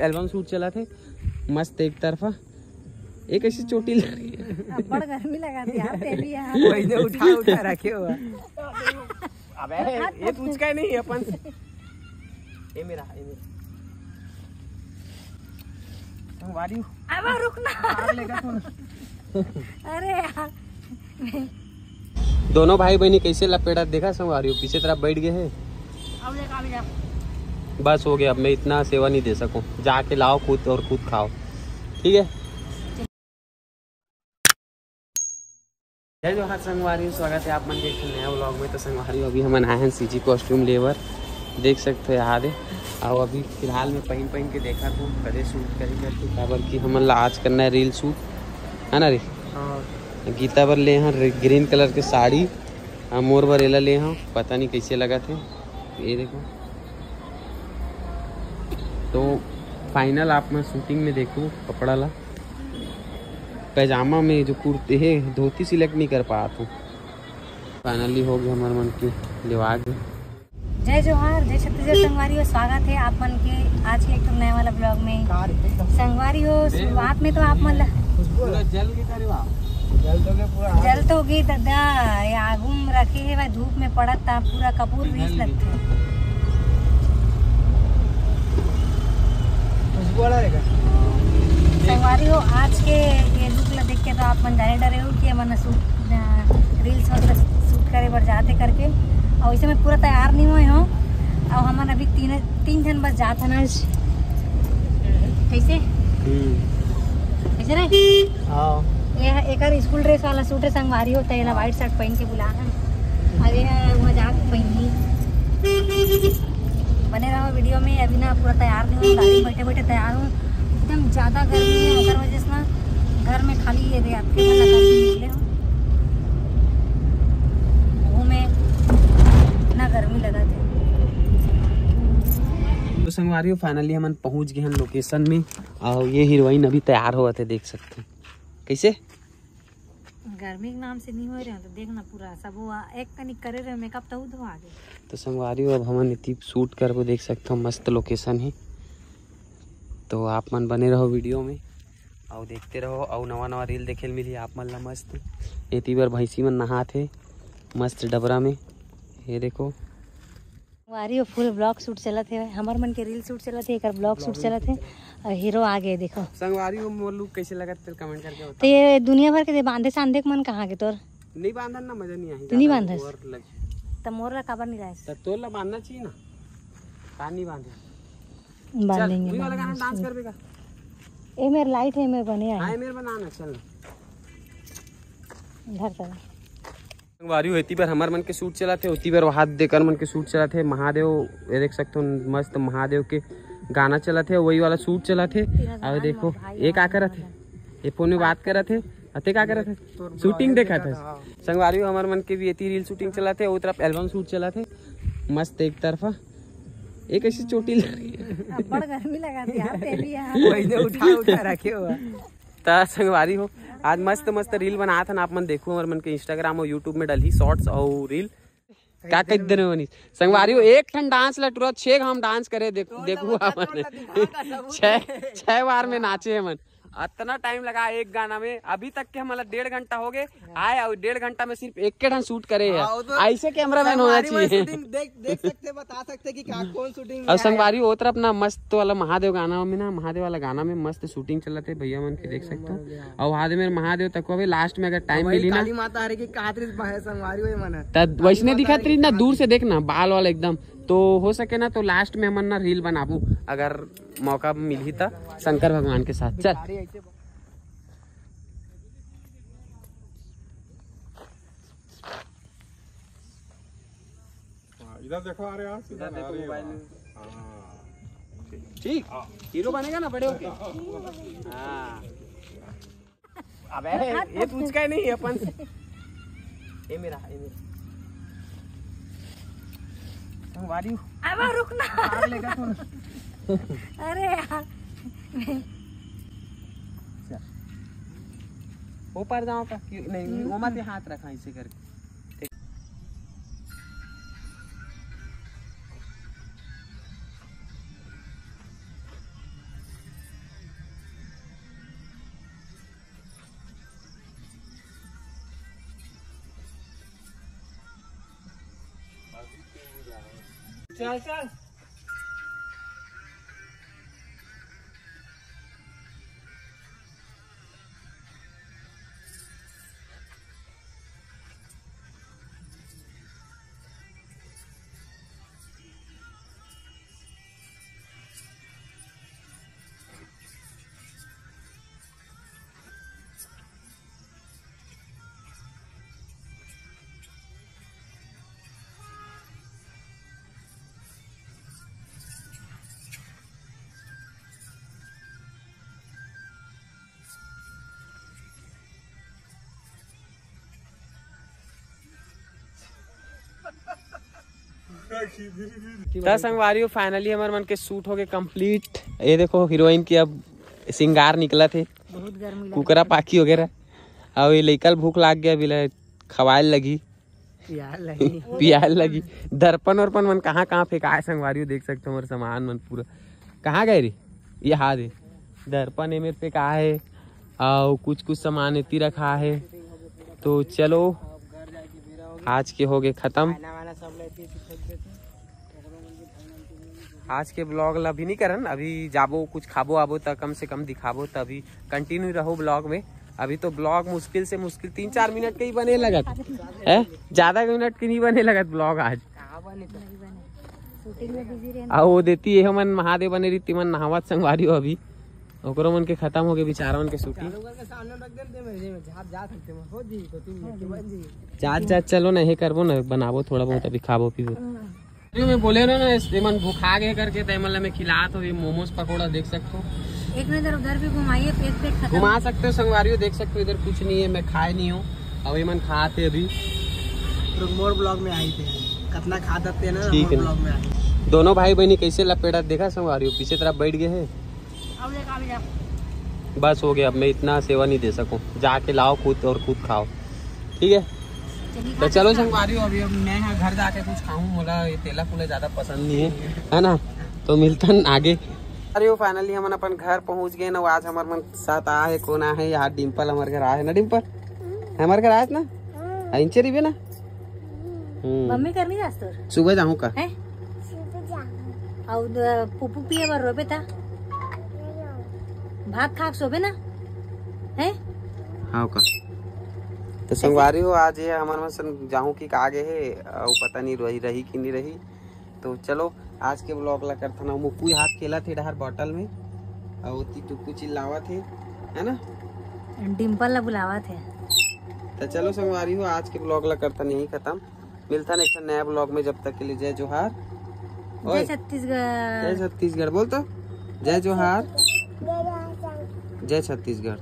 तरफ album shoot चला थे मस्त एक तरफा। एक ऐसी चोटी लग रही है, बड़ गर्मी लगा थी यार तेली यार। वही उठा रखे हुआ। अबे ये तुझ का नहीं है अपन। ये मेरा संगवारी अब रुकना अरे यार दोनों भाई बहनी कैसे लपेटा देखा संगवारी पीछे तरफ बैठ गए हैं। अब जा बस हो गया, अब मैं इतना सेवा नहीं दे सकूं, जाके लाओ खुद और खुद खाओ, ठीक है। जय जोहार संगवारी, स्वागत है आप मन के नया व्लॉग में। तो संगवारी अभी हम आए हैं सीजी कॉस्ट्यूम लेवर, देख सकते हो याद है। और अभी फिलहाल में पहन के देखा तो कदे शूट करेंगे गीता की हमन आज करना है रील शूट, है ना रे। हाँ गीता बर ले हैं ग्रीन कलर के साड़ी, मोर बरेला ले हैं, पता नहीं कैसे लगा थे। ये देखो तो फाइनल आप मैं शूटिंग में देखूँ कपड़ा ला पैजामा में जो कुर्ते है धोती सिलेक्ट नहीं कर पाया था। फाइनली हो गया हमारे मन की लिवाग। जय जोहार, जय छत्तीसगढ़ संगवारी हो, स्वागत है आप मन के आज के एक नए वाला ब्लॉग में। संगवारी हो शुरुआत में तो आप मन जल तो गई दादा आगू में रखे है धूप में पड़त था पूरा कपूर रीस लगता है। संगवारी हो आज के ये लुक ला देख के तो आप मन जाने डरे हो कि मन रील्स वगैरह शूट करे बर जाते करके, और इसे मैं पूरा तैयार नहीं हुए हो। और हमन अभी तीन जन बस जात हन आज। कैसे कैसे रे ये एक स्कूल ड्रेस वाला सूट है संगवारी हो, तेला व्हाइट शर्ट पहन के बुला है। अरे मजाक पहनी बने रहो वीडियो में। अभी ना पूरा तैयार नहीं हूँ, गाड़ी बैठे बैठे तैयार हूँ। एकदम ज़्यादा गर्मी है, अगर वजह से ना घर में खाली ये दे आपके निकले हो वो में इतना गर्मी लगा थे। तो संगवारी फाइनली हम पहुंच गए हैं लोकेशन में, और ये हीरोइन अभी तैयार हुआ थे, देख सकते हैं कैसे गर्मी के नाम से नहीं हो रहे हैं। तो देखना पूरा सब हुआ एक कनिक करे रहे मेकअप तो आ गए। तो संगवारी अब हम इतनी शूट कर को देख सकते हो, मस्त लोकेशन है। तो आप मन बने रहो वीडियो में और देखते रहो, और नवा रील देखे मिली आप मन ला मस्त। एती बार भैंसी मन नहा थे मस्त डबरा में, ये देखो वारी फुल ब्लॉग शूट चला थे, हमार मन के रील शूट चला थे, एक ब्लॉग शूट चला थे और हीरो आ गए। देखो संगवारी वो लुक कैसे लगा तेरे कमेंट करके बता। तो ये दुनिया भर के बांधे सांधे मन कहाँ के तोर नहीं बांधन ना मजा नहीं आई। तो नहीं बांधस तो मोर ला काबर नहीं रहा तो ला बांधना चाहिए ना, का नहीं बांधे बांधेंगे वाला गाना डांस कर बेगा। ए मेरे लाइट है मेरे बने हां मेरे बनाना चल घर चला। संगवारी होती पर हमार मन के शूट चला थे, होती पर हाथ देकर मन के शूट चला थे। महादेव ये देख सकते हो मस्त महादेव के गाना चला थे, वही वाला शूट चला थे। और देखो एक आ कर थे ये फोन में बात कर थे, अते का कर थे शूटिंग देखा था। संगवारी हमार मन के भी ये रील शूटिंग चला थे, वो तरफ एल्बम शूट चला थे मस्त एक तरफा। एक ऐसी चोटी लग रही है, बड़ गर्मी लगा थी यार तेली यार। वही उठा रखे हुआ। ता संगवारी हो आज मस्त मस्त रील बना था ना, आप मन देखो हमारे मन के इंस्टाग्राम और यूट्यूब में डली शॉर्ट्स और रील क्या कह दे रहे संगवारी हो। एक ठन डांस लटुरा 6 हम डांस करे देखू आपने 6 बार में नाचे है मन। इतना टाइम लगा एक गाना में, अभी तक के हमारा 1.5 घंटा हो गए आए, और 1.5 घंटा में सिर्फ एक के ढंग शूट करे है। ऐसे कैमरामैन होना चाहिए। देख सकते बता सकते कि कौन शूटिंग। और संगवारी वो तरफ ना मस्त वाला महादेव गाना में ना, महादेव वाला गाना में मस्त शूटिंग चला थे भैया मन के देख सकते हो। और वहां मेरे महादेव तक अभी लास्ट में अगर टाइम मिली ना माता हरे की संगवारी हुई मन तब वैसने दिखा तरी ना, दूर से देखना बाल वाला एकदम। तो हो सके ना तो लास्ट में हमन ना रील बनाबू अगर मौका मिली था शंकर भगवान के साथ। चल इधर देखो, अरे यार इधर देखो मोबाइल में। ठीक हीरो बनेगा ना बड़े होके। हाँ अबे ये तुझ का नहीं है अपन। ये मेरा संगवारी अब रुकना अरे यार ऊपर जाओ का नहीं वो मत हाथ रखा इसे करके। चल चल। तो संगवारी फाइनली हमारे मन के शूट हो गए कंप्लीट। ये देखो हीरोइन की अब सिंगार निकला थे, बहुत गर्मी कुकरा पाकी वगैरह। अब ये लइकल भूख लाग गया, बिला खवाल लगी, पियाल लगी। दर्पण वर्पण मन कहाँ कहाँ फेंकाए संगवारी देख सकते हो। हमारे सामान मन पूरा कहाँ गए रे, ये हाथ है दर्पण एमेर पे कहा है और कुछ कुछ सामान इतनी रखा है। तो चलो आज के हो गए खत्म। आज के ब्लॉग ला अभी नहीं करन, अभी जाबो कुछ खाबो आबो त कम से कम दिखाबो, तभी कंटिन्यू रहो ब्लॉग में। अभी तो ब्लॉग मुश्किल से मुश्किल 3-4 मिनट के ही बने लगत है, ज्यादा मिनट के नहीं बने लगत ब्लॉग आज। शूटिंग में बिजी रहना। आ वो देती है मन महादेव बने रीति मन नहावत संगवारी हो। अभी ओकरो मन के खत्म हो गए बेचारा मन के शूटिंग। जात चलो ना, ये करबो ना, बनाबो थोड़ा बहुत, अभी खाबो पीबो। मैं बोले ना मन भूखा गए करके तैमल में खिलात हो। मोमोज पकौड़ा देख सकते हो, एक नजर उधर भी घुमाइए, पेट खत्म। घुमा सकते हो संगवारी, देख सकते हो। इधर कुछ नहीं है, मैं खाए नहीं हूँ। अब ये मन खाते अभी मोर ब्लॉग में आई थे, कितना खा देते ना। ठीक है। ब्लॉग में आई दोनों भाई बहनी कैसे लपेटा देखा संगवारी, पीछे तरफ बैठ गए है। अब देखा भी जा। बस हो गया, अब मैं इतना सेवा नहीं दे सकूं। जाके लाओ खुद और खुद खाओ, ठीक है। तो चलो संगवारी हो, अभी अब मैं यहाँ घर जाके कुछ खाऊं। मोला ये तेला फूला ज्यादा पसंद नहीं है ना। तो मिलता आगे। अरे फाइनली हम अपन घर पहुंच गए ना। आज हमारे मन साथ आ है, कौन आ है यार, डिम्पल हमारे घर आए ना। डिम्पल हमारे घर आए ना, इंचरी भी ना। मम्मी करनी जास्त सुबह जाऊँ का है और पुपू पिए बर रोबे था, भाग खाक सोबे ना है। हाँ का तो संगवारी हो, आज ये हमारे मन जाऊँ की आगे है और पता नहीं रही कि नहीं रही। तो चलो आज के ब्लॉग ला करता ना। मुक्कू हाथ खेला थे डहर बॉटल में और टुक्कू चिल्लावा थे, है ना। डिम्पल ला बुलावा थे। तो चलो संगवारी हो, आज के ब्लॉग ला करता नहीं खत्म। मिलता नेक्स्ट नया ब्लॉग में, जब तक के लिए जय जोहार। जय छत्तीसगढ़। जय छत्तीसगढ़ बोल तो, जय जोहार, जय छत्तीसगढ़।